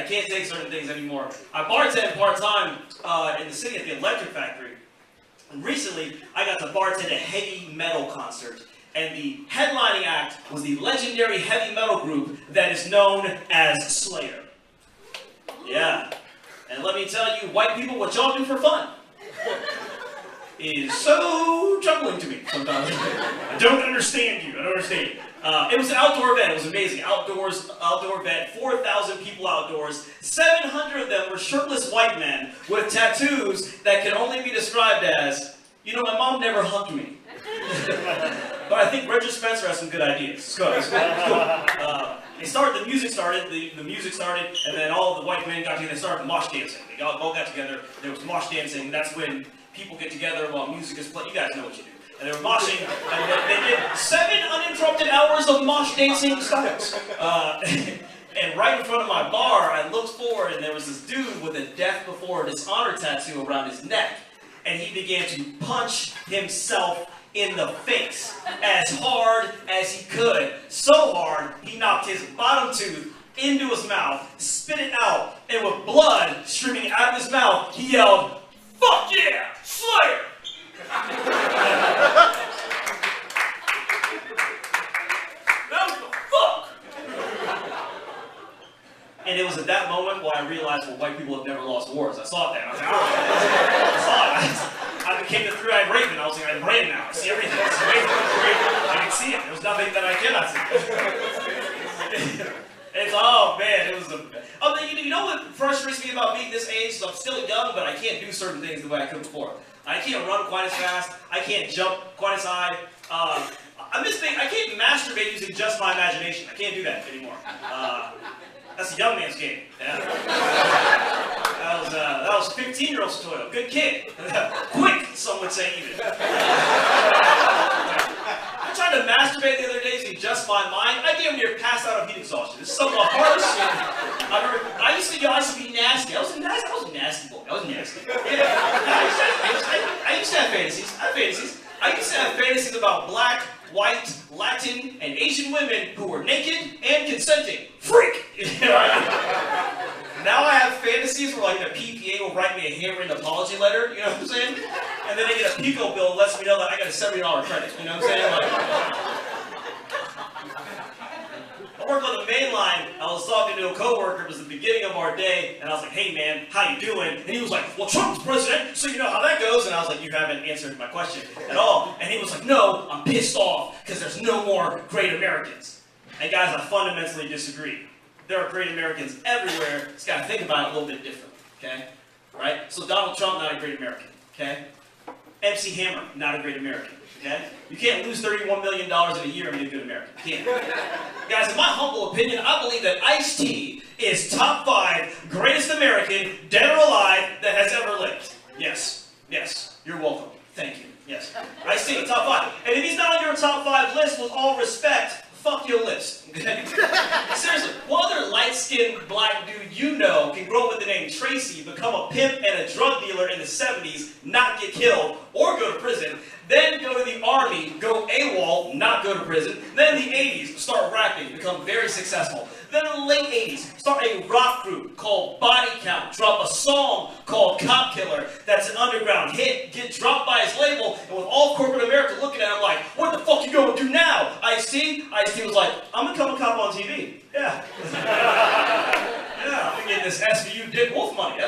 I can't take certain things anymore. I bartend part-time in the city at the Electric Factory. And recently, I got to bartend a heavy metal concert. And the headlining act was the legendary heavy metal group that is known as Slayer. Yeah. And let me tell you, white people, what y'all do for fun is so troubling to me sometimes. I don't understand you. It was an outdoor event. It was amazing. Outdoor event, 4,000 people outdoors. 700 of them were shirtless white men with tattoos that can only be described as, you know, my mom never hugged me. But I think Roger Spencer has some good ideas. Cool. The music started, and then all of the white men got together and started mosh dancing. They all got together, there was mosh dancing, and that's when people get together while music is playing. You guys know what you do. And they were moshing, and they did 7 uninterrupted hours of mosh dancing styles. And right in front of my bar, I looked forward, and there was this dude with a Death Before Dishonor tattoo around his neck. And he began to punch himself in the face as hard as he could. So hard, he knocked his bottom tooth into his mouth, spit it out, and with blood streaming out of his mouth, he yelled, "Fuck yeah, Slayer!" That was the fuck! And it was at that moment where I realized, well, white people have never lost wars. I saw that. I was like, I saw it. I became the three-eyed raven. I was like, I'm Raven now. I see everything. It's amazing. I can see it. There's nothing that I cannot see. It's, oh man, it was you know what frustrates me about being this age? So I'm still young, but I can't do certain things the way I could before. I can't run quite as fast. I can't jump quite as high. I can't masturbate using just my imagination. I can't do that anymore. That's a young man's game. Yeah. That was 15-year-old Setoiyo. Good kid. Quick, some would say even. I tried to masturbate the other day using just my mind. I damn near passed out of heat exhaustion. This is some of the hardest shit I've ever. I used to be nasty. I was a nasty boy. I was nasty. Yeah. I used to have fantasies. I used to have fantasies about black, white, Latin, and Asian women who were naked and consenting. Freak! Now I have fantasies where like the PPA will write me a handwritten apology letter, you know what I'm saying? And then I get a Pico bill that lets me know that I got a $70 credit, you know what I'm saying? I worked on the main line. I was talking to a coworker. It was the beginning of our day, and I was like, "Hey man, how you doing?" And he was like, "Well, Trump's president, so you know how that goes." And I was like, "You haven't answered my question at all." And he was like, "No, I'm pissed off because there's no more great Americans." And guys, I fundamentally disagree. There are great Americans everywhere. Just gotta think about it a little bit different, okay? All right? So Donald Trump, not a great American, okay? MC Hammer, not a great American. Okay? You can't lose $31 million in a year and be a good American. You can't. Guys, in my humble opinion, I believe that Ice-T is top 5 greatest American, dead or alive, that has ever lived. Yes. Yes. You're welcome. Thank you. Yes. Ice-T, top 5. And if he's not on your top 5 list, with all respect, fuck your list. Okay? Seriously, what other light-skinned black dude you know can grow up with the name Tracy, become a pimp and a drug dealer in the 70s, not get killed, or go to prison, then go to the army, go AWOL, not go to prison, then in the 80s, start rapping, become very successful. Then in the late 80s, start a rock group called Body Count, drop a song called Cop Killer that's an underground hit, get dropped by his label, and with all corporate America looking at him like, what the fuck you gonna do now, Ice-T? Ice-T was like, I'm gonna become a cop on TV. Yeah. Yeah, I'm gonna get this SVU Dick Wolf money.